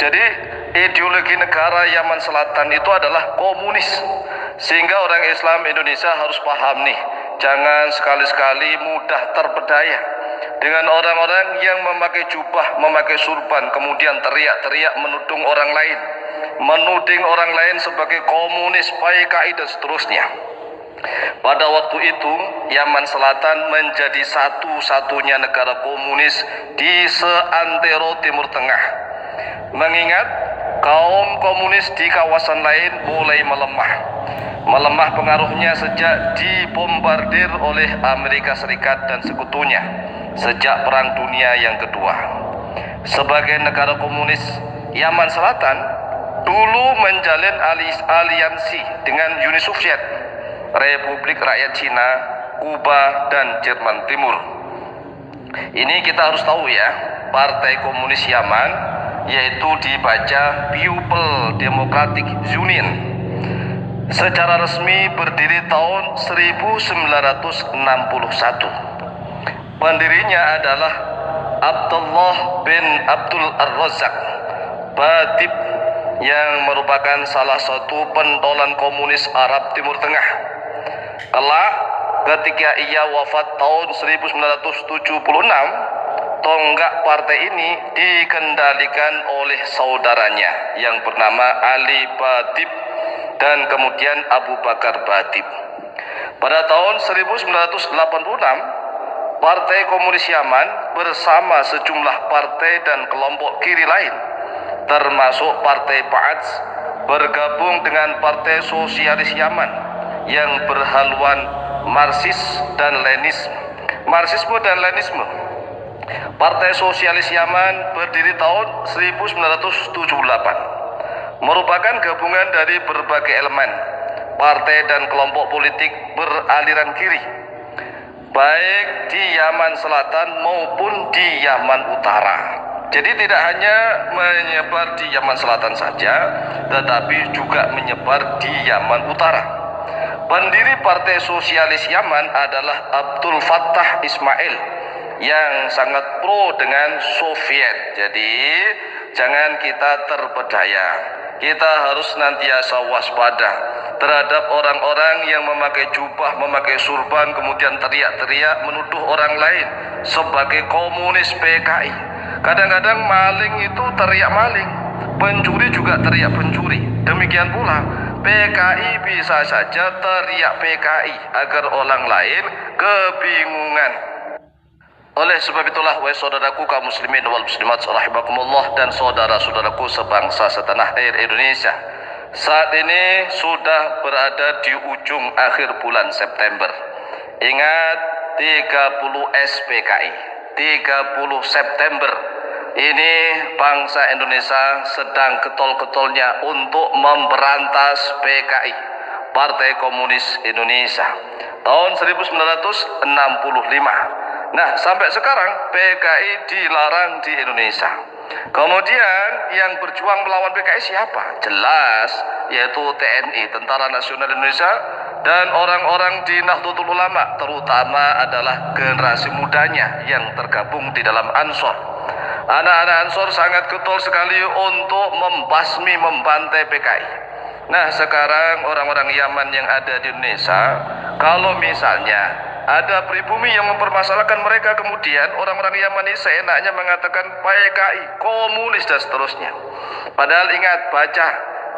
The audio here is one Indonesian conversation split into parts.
Jadi ideologi negara Yaman Selatan itu adalah komunis. Sehingga orang Islam Indonesia harus paham nih, jangan sekali-sekali mudah terpedaya dengan orang-orang yang memakai jubah, memakai surban, kemudian teriak-teriak menuding orang lain, menuding orang lain sebagai komunis, PKI dan seterusnya. Pada waktu itu Yaman Selatan menjadi satu-satunya negara komunis di seantero Timur Tengah. Mengingat kaum komunis di kawasan lain mulai melemah pengaruhnya sejak dibombardir oleh Amerika Serikat dan sekutunya sejak Perang Dunia yang Kedua. Sebagai negara komunis, Yaman Selatan dulu menjalin aliansi dengan Uni Soviet, Republik Rakyat Cina, Kuba, dan Jerman Timur. Ini kita harus tahu ya, Partai Komunis Yaman yaitu dibaca People Democratic Union, secara resmi berdiri tahun 1961. Pendirinya adalah Abdullah bin Abdul Ar-Razzaq Batib, yang merupakan salah satu pentolan komunis Arab Timur Tengah. Kelak ketika ia wafat tahun 1976, tonggak partai ini dikendalikan oleh saudaranya yang bernama Ali Batib dan kemudian Abu Bakar Batib. Pada tahun 1986, Partai Komunis Yaman bersama sejumlah partai dan kelompok kiri lain, termasuk Partai Ba'ath, bergabung dengan Partai Sosialis Yaman yang berhaluan Marxisme dan Lenisme. Partai Sosialis Yaman berdiri tahun 1978, merupakan gabungan dari berbagai elemen partai dan kelompok politik beraliran kiri, baik di Yaman Selatan maupun di Yaman Utara. Jadi tidak hanya menyebar di Yaman Selatan saja, tetapi juga menyebar di Yaman Utara. Pendiri Partai Sosialis Yaman adalah Abdul Fattah Ismail yang sangat pro dengan Soviet. Jadi jangan kita terpedaya. Kita harus senantiasa waspada terhadap orang-orang yang memakai jubah, memakai surban, kemudian teriak-teriak menuduh orang lain sebagai komunis, PKI. Kadang-kadang maling itu teriak maling, pencuri juga teriak pencuri. Demikian pula PKI bisa saja teriak PKI agar orang lain kebingungan. Oleh sebab itulah, wahai saudaraku kaum muslimin wal muslimat rahimakumullah, dan saudara-saudaraku sebangsa setanah air Indonesia, saat ini sudah berada di ujung akhir bulan September. Ingat, 30 SPKI, 30 September. Ini bangsa Indonesia sedang getol-getolnya untuk memberantas PKI, Partai Komunis Indonesia, tahun 1965. Nah, sampai sekarang PKI dilarang di Indonesia. Kemudian yang berjuang melawan PKI siapa? Jelas, yaitu TNI, Tentara Nasional Indonesia, dan orang-orang di Nahdlatul Ulama, terutama adalah generasi mudanya yang tergabung di dalam Ansor. Anak-anak Ansor sangat getol sekali untuk membasmi, membantai PKI. Nah, sekarang orang-orang Yaman yang ada di Indonesia, kalau misalnya ada pribumi yang mempermasalahkan mereka, kemudian orang-orang Yaman ini seenaknya mengatakan PKI, komunis dan seterusnya. Padahal ingat, baca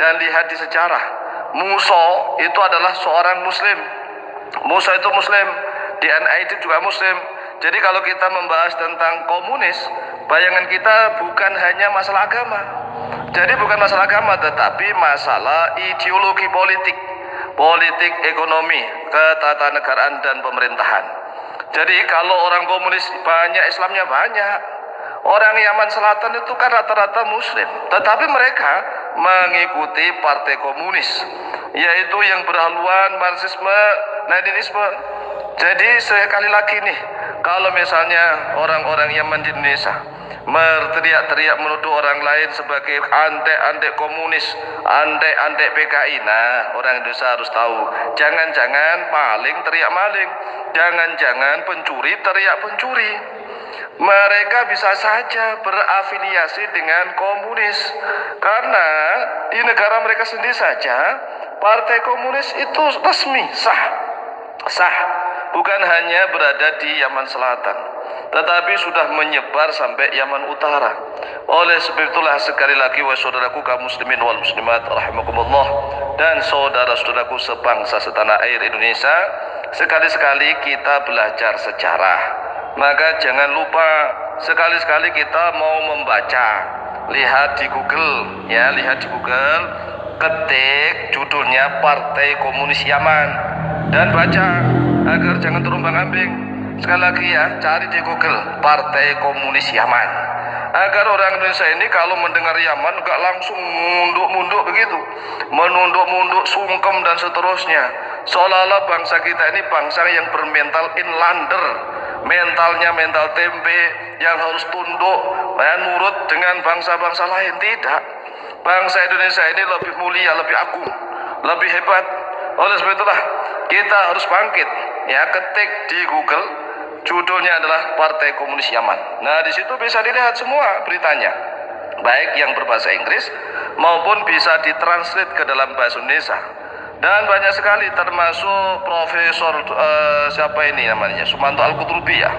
dan lihat di sejarah, Musa itu adalah seorang muslim. Musa itu muslim, DNA itu juga muslim. Jadi kalau kita membahas tentang komunis, bayangan kita bukan hanya masalah agama. Jadi bukan masalah agama, tetapi masalah ideologi politik, ekonomi, ketatanegaraan dan pemerintahan. Jadi kalau orang komunis banyak, Islamnya banyak. Orang Yaman Selatan itu kan rata-rata muslim, tetapi mereka mengikuti partai komunis, yaitu yang berhaluan Marxisme, Leninisme. Jadi sekali lagi nih, kalau misalnya orang-orang Yaman di Indonesia berteriak-teriak menuduh orang lain sebagai antek-antek komunis, antek-antek PKI, nah orang Indonesia harus tahu, jangan-jangan maling teriak maling, jangan-jangan pencuri teriak pencuri. Mereka bisa saja berafiliasi dengan komunis, karena di negara mereka sendiri saja partai komunis itu resmi sah, bukan hanya berada di Yaman Selatan, tetapi sudah menyebar sampai Yaman Utara. Oleh sebab itulah sekali lagi wahai saudaraku kaum muslimin wal muslimat rahimakumullah, dan saudara-saudaraku sebangsa setanah air Indonesia, sekali-sekali kita belajar sejarah. Maka jangan lupa sekali-sekali kita mau membaca, lihat di Google ya, ketik judulnya Partai Komunis Yaman dan baca agar jangan terombang-ambing. Sekali lagi ya, cari di Google Partai Komunis Yaman, agar orang Indonesia ini kalau mendengar Yaman gak langsung munduk-munduk begitu, menunduk-munduk, sungkem dan seterusnya, seolah-olah bangsa kita ini bangsa yang bermental inlander, mentalnya mental tempe yang harus tunduk dan nurut dengan bangsa-bangsa lain. Tidak, bangsa Indonesia ini lebih mulia, lebih agung, lebih hebat. Oleh sebab itulah kita harus bangkit ya, ketik di Google judulnya adalah Partai Komunis Yaman. Nah, di situ bisa dilihat semua beritanya, baik yang berbahasa Inggris maupun bisa ditranslate ke dalam bahasa Indonesia. Dan banyak sekali, termasuk Profesor siapa ini namanya, Sumanto Al-Qurtubi ya.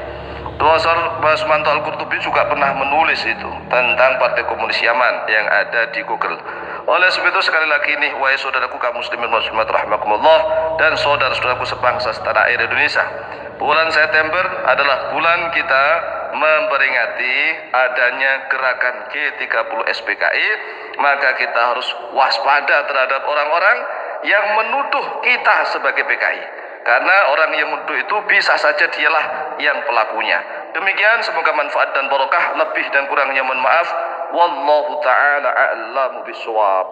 Profesor Sumanto Al-Qurtubi juga pernah menulis itu tentang Partai Komunis Yaman yang ada di Google. Oleh sebab itu sekali lagi nih wahai saudaraku kaum muslimin muslimat rahimakumullah dan saudara-saudaraku sebangsa setanah air Indonesia, bulan September adalah bulan kita memperingati adanya gerakan G30 SPKI. Maka kita harus waspada terhadap orang-orang yang menuduh kita sebagai PKI, karena orang yang menuduh itu bisa saja dialah yang pelakunya. Demikian, semoga manfaat dan barokah. Lebih dan kurangnya mohon maaf. Wallahu ta'ala a'lamu bishawab.